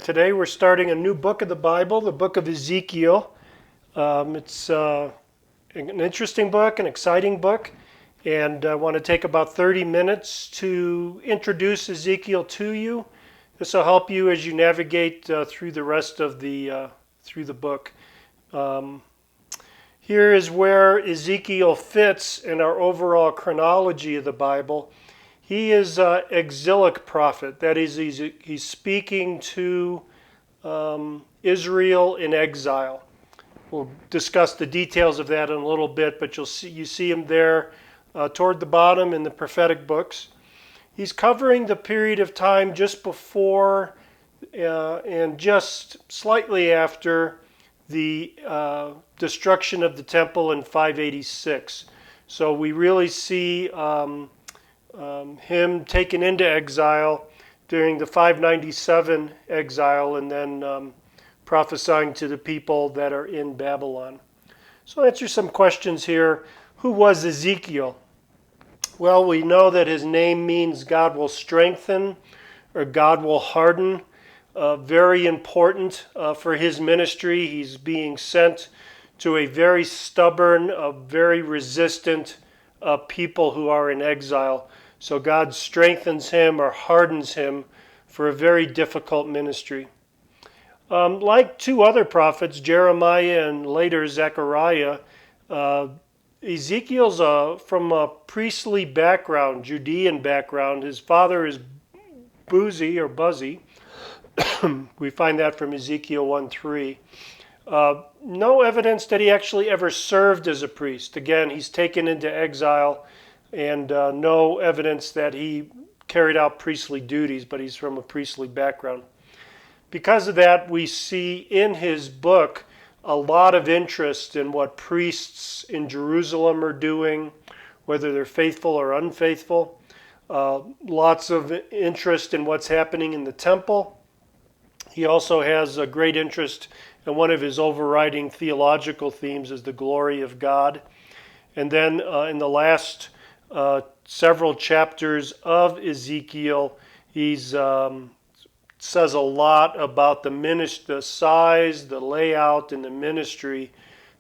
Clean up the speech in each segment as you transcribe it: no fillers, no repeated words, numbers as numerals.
Today we're starting a new book of the Bible, the book of Ezekiel. It's an interesting book, an exciting book, and I want to take about 30 minutes to introduce Ezekiel to you. This will help you as you navigate through the rest of the book. Um, Here is where Ezekiel fits in our overall chronology of the Bible. He is an exilic prophet. That is, he's speaking to Israel in exile. We'll discuss the details of that in a little bit, but you see him there toward the bottom in the prophetic books. He's covering the period of time just before and just slightly after the destruction of the temple in 586. So we really see him taken into exile during the 597 exile and then prophesying to the people that are in Babylon. So I'll answer some questions here. Who was Ezekiel? Well, we know that his name means God will strengthen or God will harden. Very important for his ministry. He's being sent to a very stubborn, very resistant people who are in exile. So God strengthens him or hardens him for a very difficult ministry. Like two other prophets, Jeremiah and later Zechariah, Ezekiel's from a priestly background, Judean background. His father is Buzzy. We find that from Ezekiel 1:3. No evidence that he actually ever served as a priest. Again, he's taken into exile, and no evidence that he carried out priestly duties, but he's from a priestly background. Because of that, we see in his book a lot of interest in what priests in Jerusalem are doing, whether they're faithful or unfaithful. Lots of interest in what's happening in the temple. He also has a great interest in one of his overriding theological themes is the glory of God. And then in the last several chapters of Ezekiel, he's says a lot about the size, the layout, and the ministry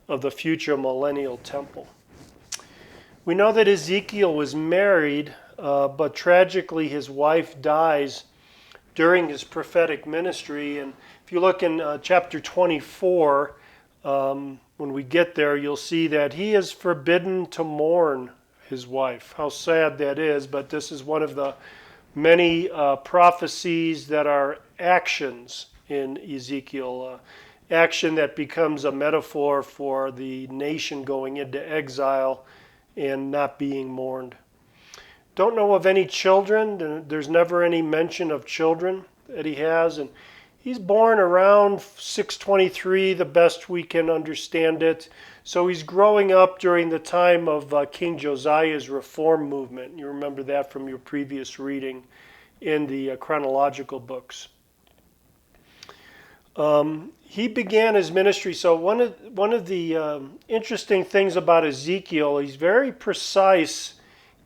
of the future millennial temple. We know that Ezekiel was married, but tragically his wife dies during his prophetic ministry. And if you look in chapter 24, when we get there, you'll see that he is forbidden to mourn his wife. How sad that is, but this is one of the many prophecies that are actions in Ezekiel, action that becomes a metaphor for the nation going into exile and not being mourned. Don't know of any children. There's never any mention of children that he has. And he's born around 623, the best we can understand it. So he's growing up during the time of King Josiah's reform movement. You remember that from your previous reading in the chronological books. He began his ministry. So one of the interesting things about Ezekiel, he's very precise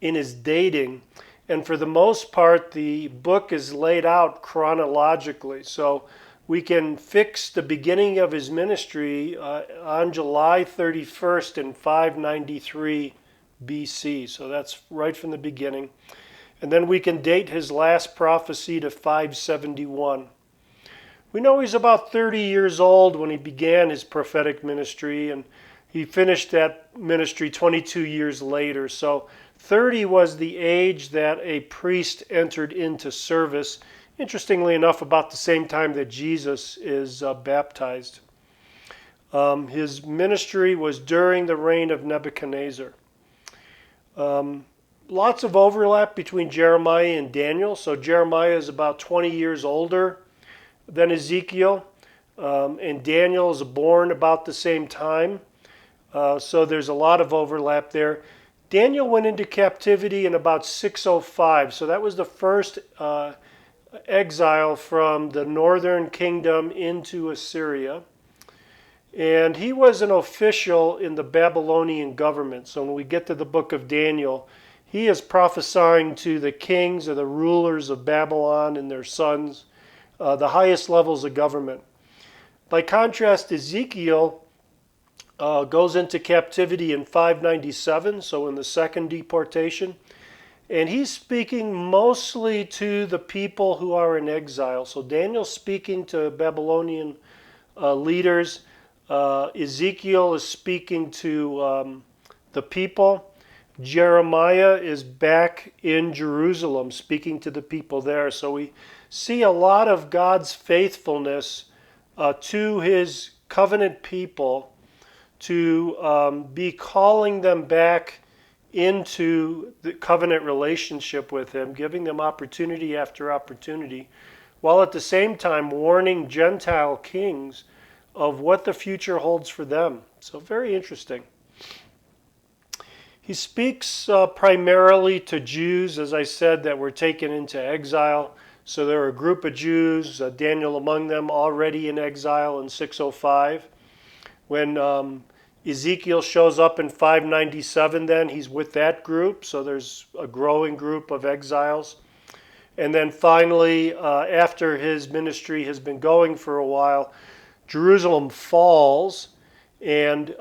in his dating, and for the most part the book is laid out chronologically, so we can fix the beginning of his ministry on July 31st in 593 BC, so that's right from the beginning, and then we can date his last prophecy to 571. We know he's about 30 years old when he began his prophetic ministry, and he finished that ministry 22 years later, so 30 was the age that a priest entered into service, interestingly enough, about the same time that Jesus is baptized. His ministry was during the reign of Nebuchadnezzar. Lots of overlap between Jeremiah and Daniel. So Jeremiah is about 20 years older than Ezekiel, and Daniel is born about the same time. So there's a lot of overlap there. Daniel went into captivity in about 605, so that was the first exile from the northern kingdom into Assyria. And he was an official in the Babylonian government. So when we get to the book of Daniel, he is prophesying to the kings or the rulers of Babylon and their sons the highest levels of government. By contrast, Ezekiel goes into captivity in 597, so in the second deportation. And he's speaking mostly to the people who are in exile. So Daniel's speaking to Babylonian leaders. Ezekiel is speaking to the people. Jeremiah is back in Jerusalem speaking to the people there. So we see a lot of God's faithfulness to his covenant people to be calling them back into the covenant relationship with him, giving them opportunity after opportunity, while at the same time warning Gentile kings of what the future holds for them. So very interesting. He speaks primarily to Jews, as I said, that were taken into exile. So there are a group of Jews, Daniel among them, already in exile in 605. When Ezekiel shows up in 597, then he's with that group. So there's a growing group of exiles. And then finally, after his ministry has been going for a while, Jerusalem falls, and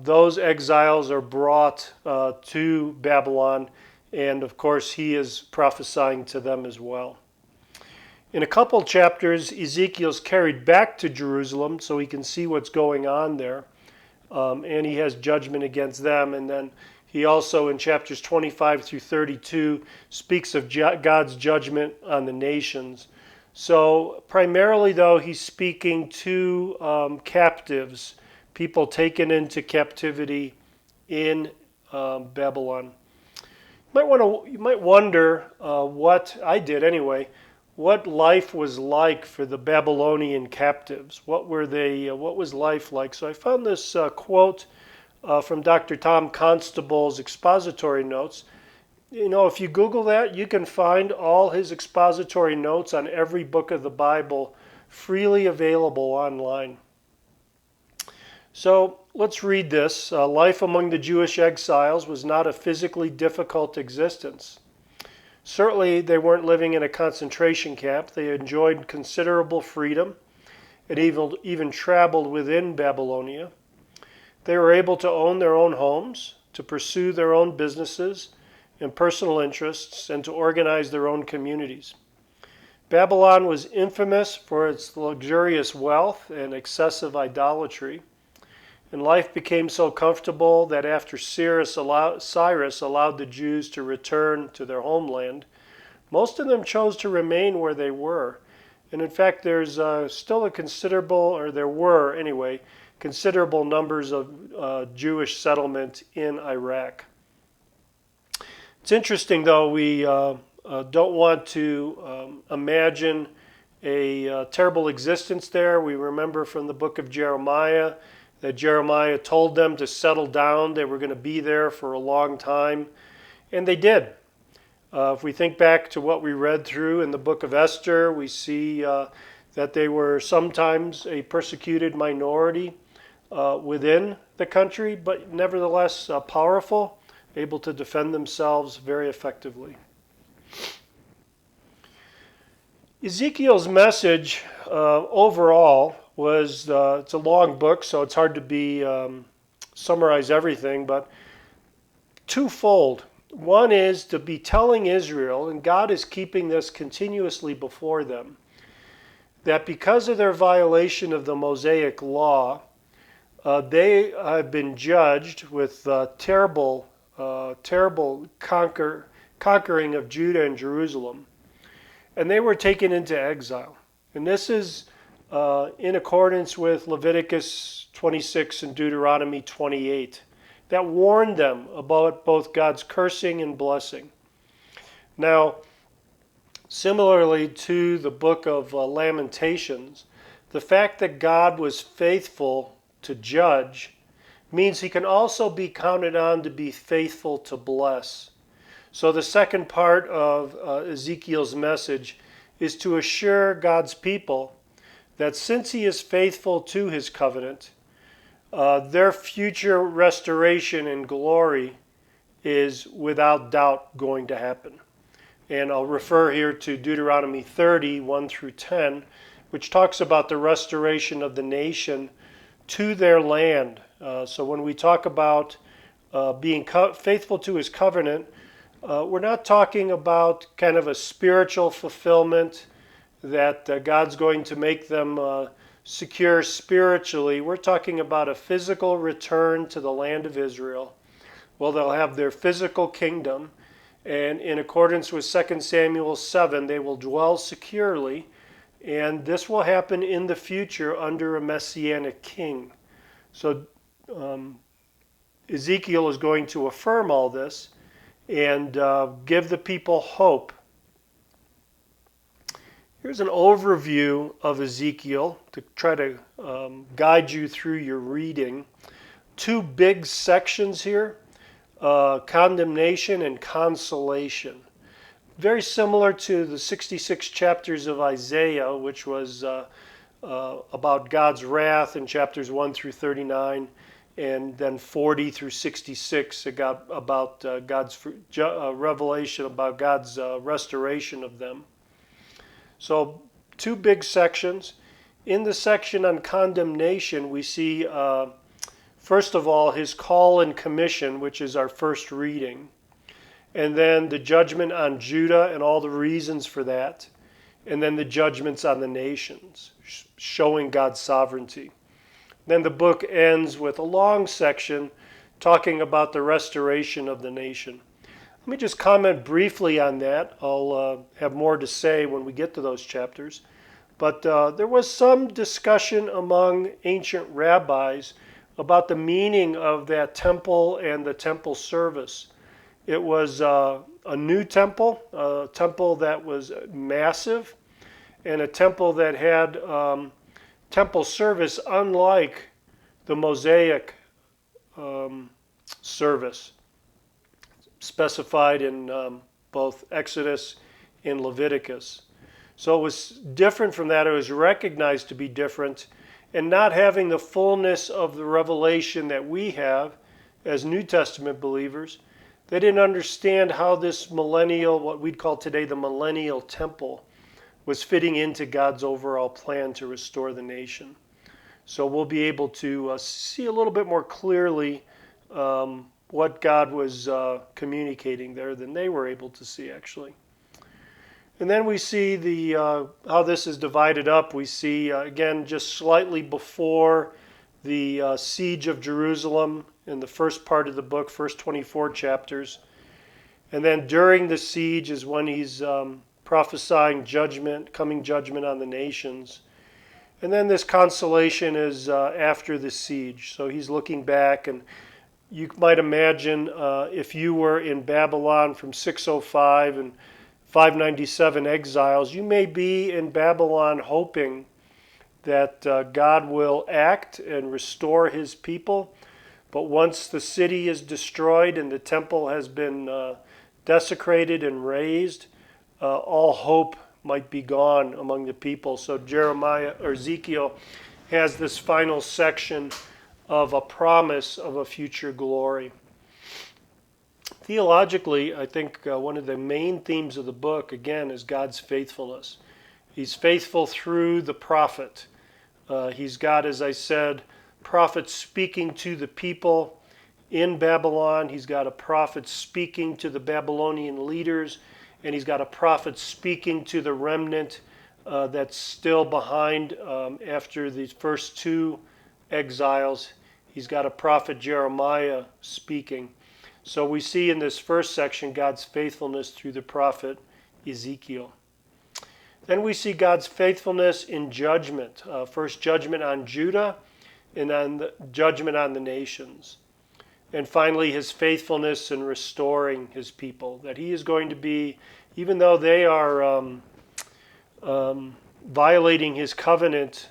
those exiles are brought to Babylon. And of course, he is prophesying to them as well. In a couple chapters, Ezekiel's carried back to Jerusalem so he can see what's going on there. And he has judgment against them. And then he also, in chapters 25 through 32, speaks of God's judgment on the nations. So primarily, though, he's speaking to captives, people taken into captivity in Babylon. You might wonder what I did anyway. What life was like for the Babylonian captives. What was life like? So I found this quote from Dr. Tom Constable's expository notes. You know, if you Google that, you can find all his expository notes on every book of the Bible freely available online. So let's read this. Life among the Jewish exiles was not a physically difficult existence. Certainly, they weren't living in a concentration camp. They enjoyed considerable freedom and even traveled within Babylonia. They were able to own their own homes, to pursue their own businesses and personal interests, and to organize their own communities. Babylon was infamous for its luxurious wealth and excessive idolatry, and life became so comfortable that after Cyrus allowed the Jews to return to their homeland, most of them chose to remain where they were. And in fact, there's still a considerable, or there were anyway, considerable numbers of Jewish settlement in Iraq. It's interesting, though, we don't want to imagine a terrible existence there. We remember from the book of Jeremiah that Jeremiah told them to settle down. They were going to be there for a long time, and they did. If we think back to what we read through in the book of Esther, we see that they were sometimes a persecuted minority within the country, but nevertheless powerful, able to defend themselves very effectively. Ezekiel's message overall was, it's a long book, so it's hard to summarize everything, but twofold. One is to be telling Israel, and God is keeping this continuously before them, that because of their violation of the Mosaic law, they have been judged with terrible conquering of Judah and Jerusalem. And they were taken into exile. And this is in accordance with Leviticus 26 and Deuteronomy 28, that warned them about both God's cursing and blessing. Now, similarly to the book of Lamentations, the fact that God was faithful to judge means he can also be counted on to be faithful to bless. So the second part of Ezekiel's message is to assure God's people that since he is faithful to his covenant, their future restoration and glory is without doubt going to happen. And I'll refer here to Deuteronomy 30, 1 through 10, which talks about the restoration of the nation to their land. So when we talk about being faithful to his covenant, we're not talking about kind of a spiritual fulfillment that God's going to make them secure spiritually. We're talking about a physical return to the land of Israel. Well, they'll have their physical kingdom, and in accordance with 2 Samuel 7, they will dwell securely, and this will happen in the future under a messianic king. So Ezekiel is going to affirm all this and give the people hope. Here's an overview of Ezekiel to try to guide you through your reading. Two big sections here, condemnation and consolation. Very similar to the 66 chapters of Isaiah, which was about God's wrath in chapters 1 through 39, and then 40 through 66 about God's revelation about God's restoration of them. So two big sections. In the section on condemnation, we see, first of all, his call and commission, which is our first reading. And then the judgment on Judah and all the reasons for that. And then the judgments on the nations, showing God's sovereignty. Then the book ends with a long section talking about the restoration of the nation. Let me just comment briefly on that. I'll have more to say when we get to those chapters. But there was some discussion among ancient rabbis about the meaning of that temple and the temple service. It was a new temple, a temple that was massive, and a temple that had temple service unlike the Mosaic service specified in both Exodus and Leviticus. So it was different from that. It was recognized to be different, and not having the fullness of the revelation that we have as New Testament believers, they didn't understand how this millennial, what we'd call today the millennial temple, was fitting into God's overall plan to restore the nation. So we'll be able to see a little bit more clearly what God was communicating there than they were able to see, actually. And then we see how this is divided up. We see, again, just slightly before the siege of Jerusalem in the first part of the book, first 24 chapters. And then during the siege is when he's prophesying judgment, coming judgment on the nations. And then this consolation is after the siege. So he's looking back, and you might imagine if you were in Babylon from 605 and 597 exiles, you may be in Babylon hoping that God will act and restore his people. But once the city is destroyed and the temple has been desecrated and razed, all hope might be gone among the people. So Ezekiel has this final section of a promise of a future glory. Theologically, I think one of the main themes of the book, again, is God's faithfulness. He's faithful through the prophet. He's got, as I said, prophets speaking to the people in Babylon. He's got a prophet speaking to the Babylonian leaders, and he's got a prophet speaking to the remnant that's still behind after the first two exiles. He's got a prophet Jeremiah speaking. So we see in this first section God's faithfulness through the prophet Ezekiel. Then we see God's faithfulness in judgment. First judgment on Judah, and then the judgment on the nations. And finally, his faithfulness in restoring his people. That he is going to be, even though they are violating his covenant,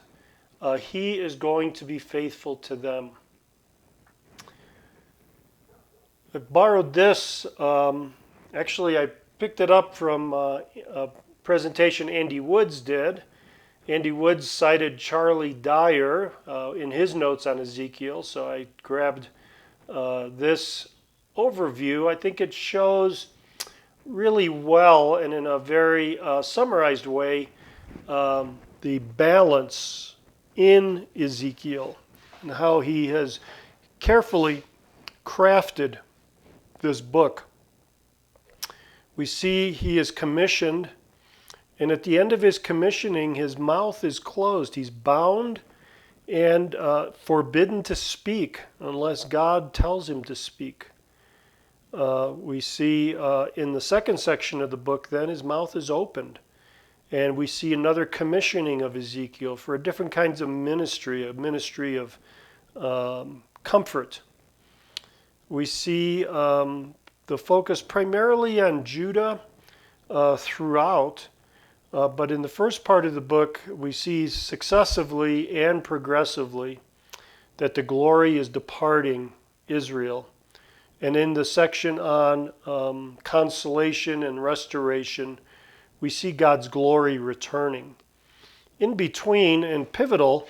he is going to be faithful to them. I borrowed this. Actually, I picked it up from a presentation Andy Woods did. Andy Woods cited Charlie Dyer in his notes on Ezekiel, so I grabbed this overview. I think it shows really well and in a very summarized way the balance in Ezekiel and how he has carefully crafted this book. We see he is commissioned, and at the end of his commissioning, his mouth is closed. He's bound and forbidden to speak unless God tells him to speak. We see in the second section of the book, then, his mouth is opened. And we see another commissioning of Ezekiel for a different kinds of ministry, a ministry of comfort. We see the focus primarily on Judah throughout, but in the first part of the book, we see successively and progressively that the glory is departing Israel. And in the section on consolation and restoration, we see God's glory returning. In between and pivotal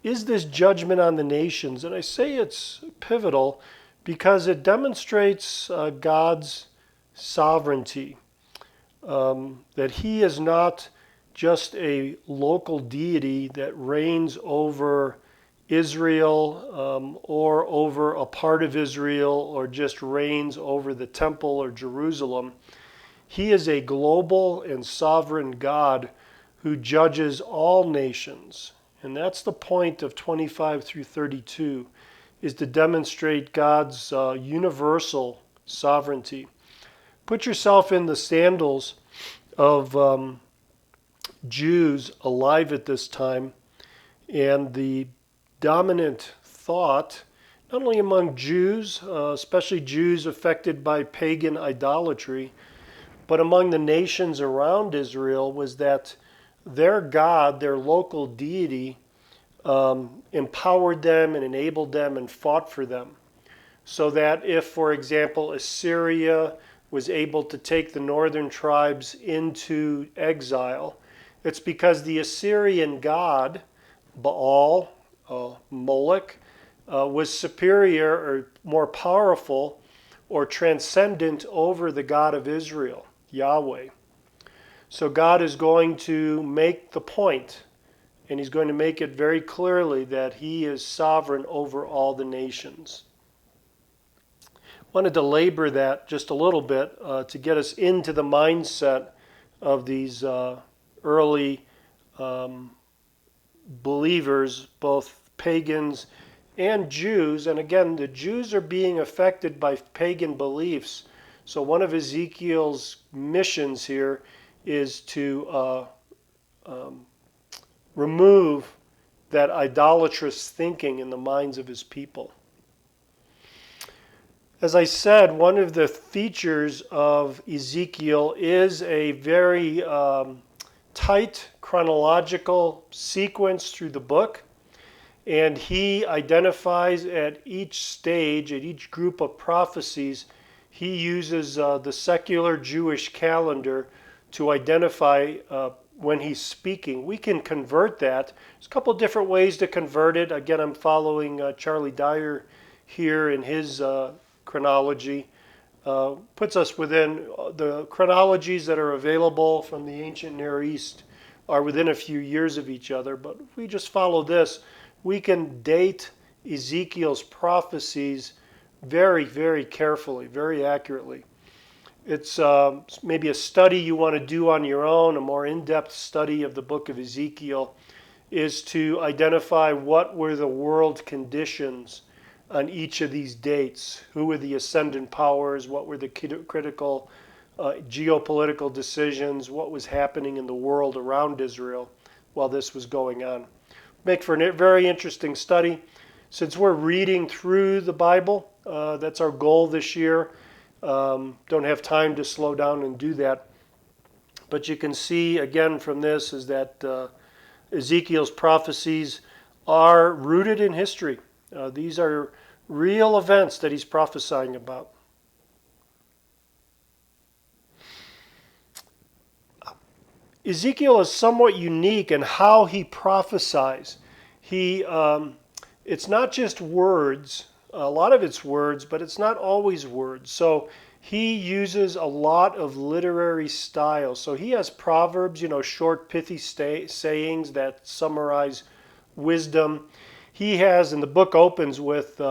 is this judgment on the nations. And I say it's pivotal because it demonstrates God's sovereignty, that he is not just a local deity that reigns over Israel or over a part of Israel or just reigns over the temple or Jerusalem. He is a global and sovereign God who judges all nations. And that's the point of 25 through 32, is to demonstrate God's universal sovereignty. Put yourself in the sandals of Jews alive at this time, and the dominant thought, not only among Jews, especially Jews affected by pagan idolatry, but among the nations around Israel, was that their God, their local deity, empowered them and enabled them and fought for them. So that if, for example, Assyria was able to take the northern tribes into exile, it's because the Assyrian god, Baal, Moloch, was superior or more powerful or transcendent over the God of Israel, Yahweh. So God is going to make the point, and he's going to make it very clearly that he is sovereign over all the nations. I wanted to labor that just a little bit to get us into the mindset of these early believers, both pagans and Jews. And again, the Jews are being affected by pagan beliefs. So one of Ezekiel's missions here is to remove that idolatrous thinking in the minds of his people. As I said, one of the features of Ezekiel is a very tight chronological sequence through the book, and he identifies at each stage, at each group of prophecies, he uses the secular Jewish calendar to identify when he's speaking. We can convert that. There's a couple different ways to convert it. Again, I'm following Charlie Dyer here in his chronology. Puts us within the chronologies that are available from the ancient Near East are within a few years of each other. But if we just follow this, we can date Ezekiel's prophecies very, very carefully, very accurately. It's maybe a study you want to do on your own, a more in-depth study of the book of Ezekiel, is to identify what were the world conditions on each of these dates. Who were the ascendant powers? What were the critical geopolitical decisions? What was happening in the world around Israel while this was going on? Make for a very interesting study. Since we're reading through the Bible, that's our goal this year. Don't have time to slow down and do that. But you can see again from this is that Ezekiel's prophecies are rooted in history. These are real events that he's prophesying about. Ezekiel is somewhat unique in how he prophesies. It's not just words. A lot of it's words, but it's not always words. So He uses a lot of literary style. So he has proverbs, short, pithy sayings that summarize wisdom. He has, and the book opens with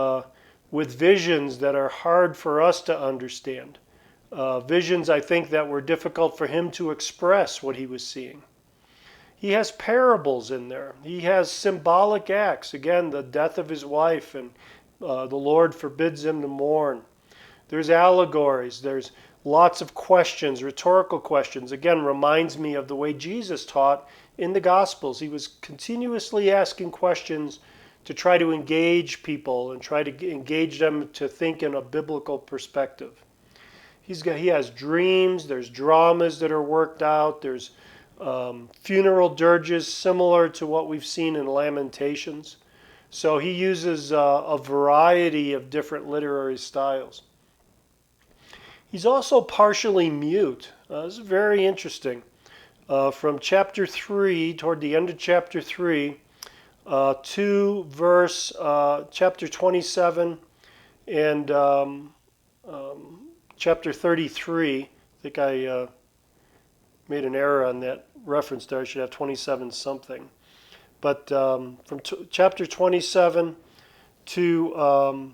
visions that are hard for us to understand. Visions, I think, that were difficult for him to express what he was seeing. He has parables in there. He has symbolic acts. Again, the death of his wife, and the Lord forbids him to mourn. There's allegories. There's lots of questions, rhetorical questions. Again, reminds me of the way Jesus taught in the Gospels. He was continuously asking questions to try to engage people and try to engage them to think in a biblical perspective. He has dreams. There's dramas that are worked out. There's funeral dirges similar to what we've seen in Lamentations. So he uses a variety of different literary styles. He's also partially mute. This is very interesting. From chapter 3, toward the end of chapter 3, to verse chapter 27 and chapter 33. I think I made an error on that reference there. I should have 27 something. But from chapter 27 to,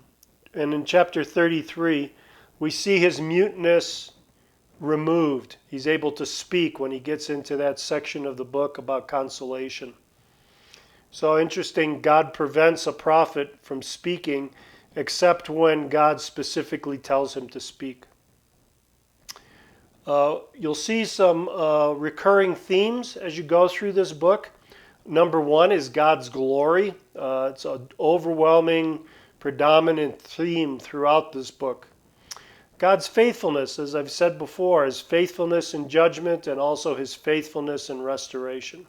and in chapter 33, we see his muteness removed. He's able to speak when he gets into that section of the book about consolation. So interesting, God prevents a prophet from speaking except when God specifically tells him to speak. You'll see some recurring themes as you go through this book. Number one is God's glory. It's an overwhelming, predominant theme throughout this book. God's faithfulness, as I've said before, his faithfulness in judgment and also his faithfulness in restoration.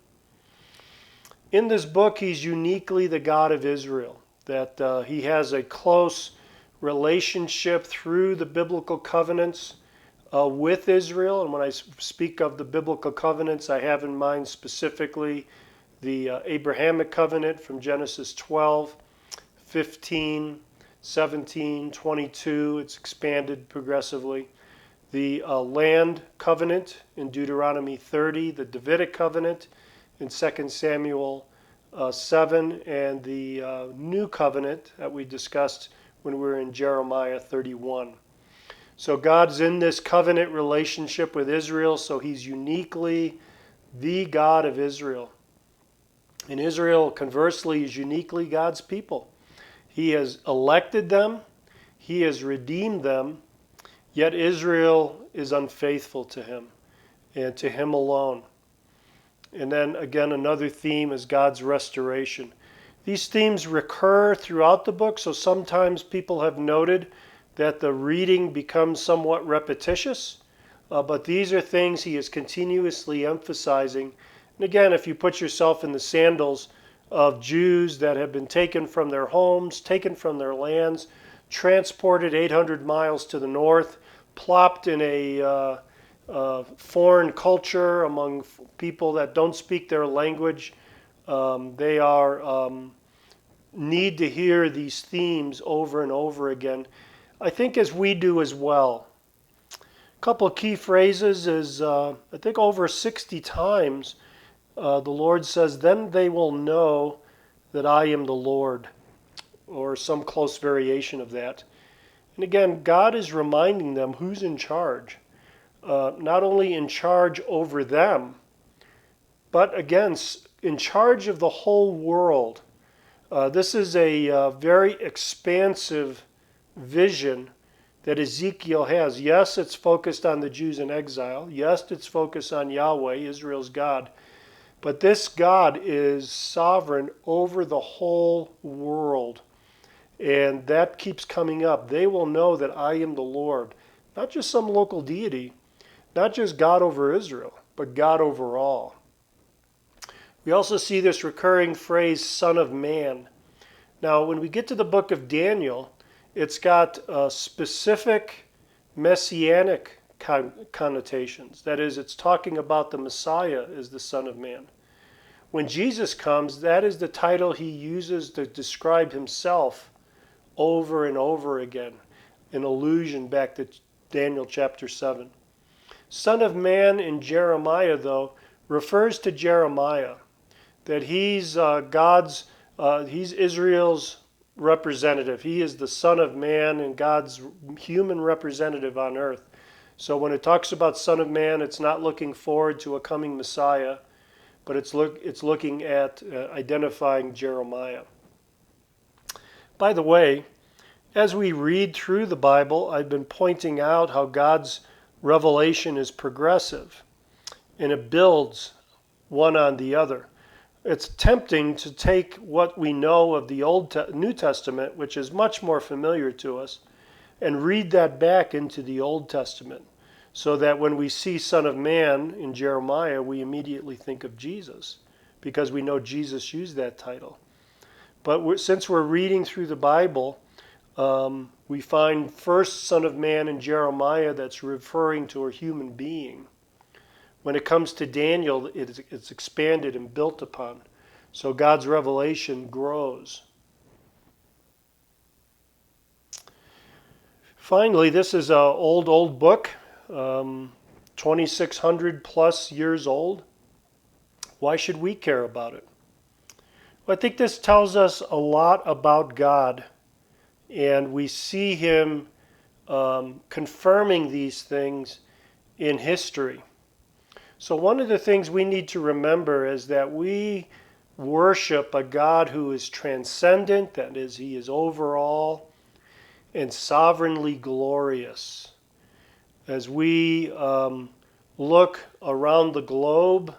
In this book, he's uniquely the God of Israel, that he has a close relationship through the biblical covenants with Israel. And when I speak of the biblical covenants, I have in mind specifically the Abrahamic covenant from Genesis 12, 15, 17, 22, it's expanded progressively. The land covenant in Deuteronomy 30, the Davidic covenant in 2 Samuel 7, and the new covenant that we discussed when we were in Jeremiah 31. So God's in this covenant relationship with Israel, so he's uniquely the God of Israel. And Israel, conversely, is uniquely God's people. He has elected them, he has redeemed them, yet Israel is unfaithful to him and to him alone. And then again, another theme is God's restoration. These themes recur throughout the book, so sometimes people have noted that the reading becomes somewhat repetitious, but these are things he is continuously emphasizing. And again, if you put yourself in the sandals of Jews that have been taken from their homes, taken from their lands, transported 800 miles to the north, plopped in a foreign culture among people that don't speak their language, they need to hear these themes over and over again. I think as we do as well. A couple of key phrases is, I think over 60 times, the Lord says, "Then they will know that I am the Lord," or some close variation of that. And again, God is reminding them who's in charge. Not only in charge over them, but again, in charge of the whole world. This is a very expansive vision that Ezekiel has. Yes, it's focused on the Jews in exile. Yes, it's focused on Yahweh, Israel's God. But this God is sovereign over the whole world. And that keeps coming up. They will know that I am the Lord. Not just some local deity, not just God over Israel, but God over all. We also see this recurring phrase, Son of Man. Now, when we get to the book of Daniel, it's got specific messianic connotations. That is, it's talking about the Messiah as the Son of Man. When Jesus comes, that is the title he uses to describe himself over and over again, an allusion back Daniel chapter 7. Son of man in Jeremiah, though, refers to Jeremiah, that he's he's Israel's representative. He is the Son of Man and God's human representative on earth. So when it talks about Son of Man, it's not looking forward to a coming Messiah, but it's looking at identifying Jeremiah. By the way, as we read through the Bible, I've been pointing out how God's revelation is progressive, and it builds one on the other. It's tempting to take what we know of the New Testament, which is much more familiar to us, and read that back into the Old Testament, so that when we see Son of Man in Jeremiah, we immediately think of Jesus, because we know Jesus used that title. But since we're reading through the Bible, we find first Son of Man in Jeremiah that's referring to a human being. When it comes to Daniel, it's expanded and built upon. So God's revelation grows. Finally, this is an old book, 2,600 plus years old. Why should we care about it? Well, I think this tells us a lot about God, and we see him confirming these things in history. So one of the things we need to remember is that we worship a God who is transcendent, that is, he is overall, and sovereignly glorious. As we look around the globe,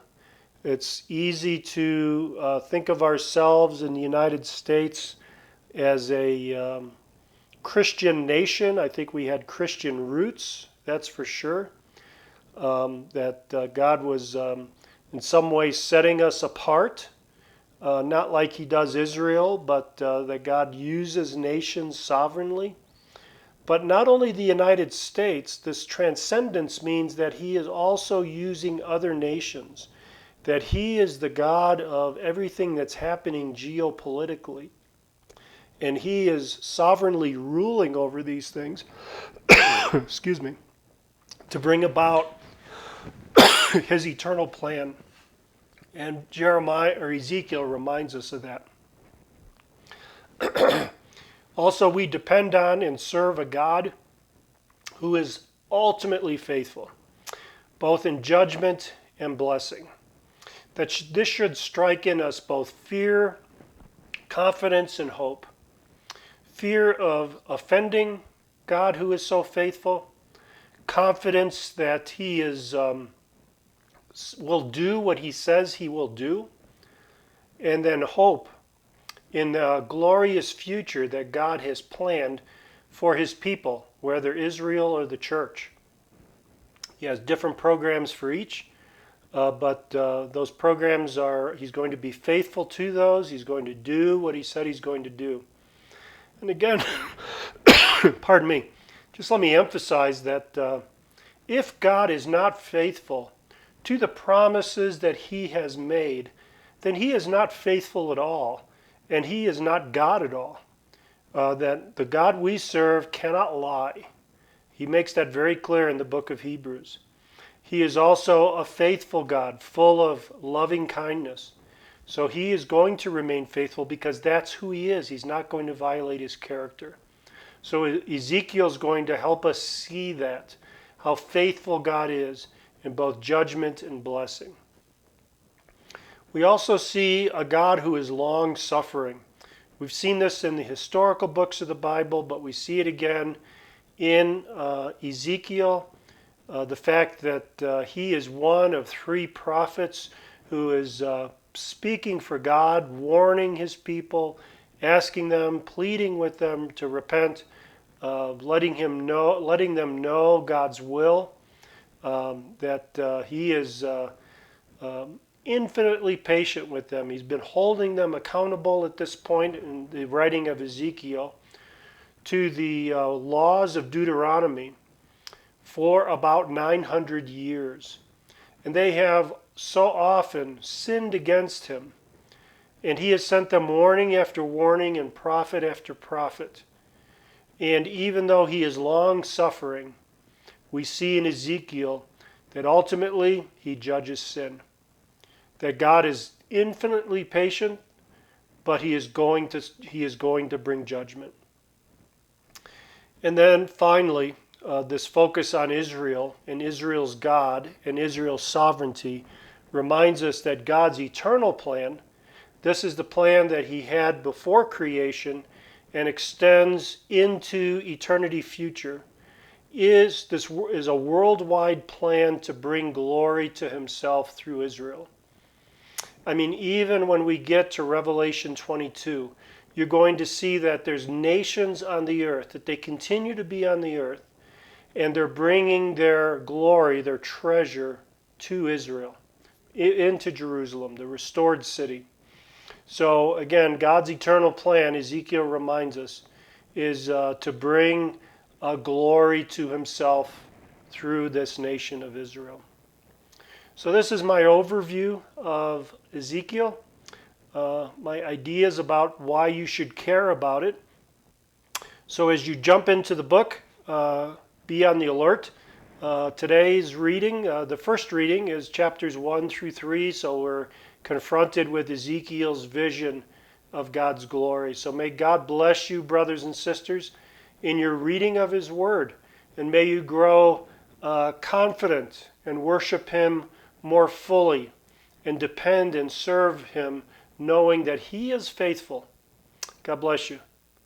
it's easy to think of ourselves in the United States as a Christian nation. I think we had Christian roots, that's for sure. That God was in some ways setting us apart, not like he does Israel, but that God uses nations sovereignly. But not only the United States, this transcendence means that he is also using other nations, that he is the God of everything that's happening geopolitically. And he is sovereignly ruling over these things, excuse me, to bring about his eternal plan. And Jeremiah or Ezekiel reminds us of that. Also, we depend on and serve a God who is ultimately faithful, both in judgment and blessing. This should strike in us both fear, confidence, and hope. Fear of offending God who is so faithful, confidence that he is will do what he says he will do, and then hope in the glorious future that God has planned for his people, whether Israel or the church. He has different programs for each, but those programs he's going to be faithful to those. He's going to do what he said he's going to do. And again, pardon me, just let me emphasize that if God is not faithful to the promises that he has made, then he is not faithful at all, and he is not God at all. That the God we serve cannot lie. He makes that very clear in the book of Hebrews. He is also a faithful God, full of loving kindness. So he is going to remain faithful because that's who he is. He's not going to violate his character. So Ezekiel is going to help us see that, how faithful God is in both judgment and blessing. We also see a God who is long-suffering. We've seen this in the historical books of the Bible, but we see it again in Ezekiel. The fact that he is one of three prophets who is speaking for God, warning his people, asking them, pleading with them to repent, letting them know God's will, that he is infinitely patient with them. He's been holding them accountable at this point in the writing of Ezekiel to the laws of Deuteronomy for about 900 years. And they have so often sinned against him. And he has sent them warning after warning and prophet after prophet. And even though he is long-suffering, we see in Ezekiel that ultimately he judges sin. That God is infinitely patient, but he is going to bring judgment. And then finally, this focus on Israel and Israel's God and Israel's sovereignty reminds us that God's eternal plan, this is the plan that he had before creation and extends into eternity future, is a worldwide plan to bring glory to himself through Israel. I mean, even when we get to Revelation 22, you're going to see that there's nations on the earth, that they continue to be on the earth, and they're bringing their glory, their treasure to Israel, into Jerusalem, the restored city. So again, God's eternal plan, Ezekiel reminds us, is to bring glory to himself through this nation of Israel. So this is my overview of Ezekiel, my ideas about why you should care about it. So as you jump into the book, be on the alert. Today's reading, the first reading is chapters 1 through 3, so we're confronted with Ezekiel's vision of God's glory. So may God bless you, brothers and sisters, in your reading of his word, and may you grow confident and worship him more fully and depend and serve him knowing that he is faithful. God bless you.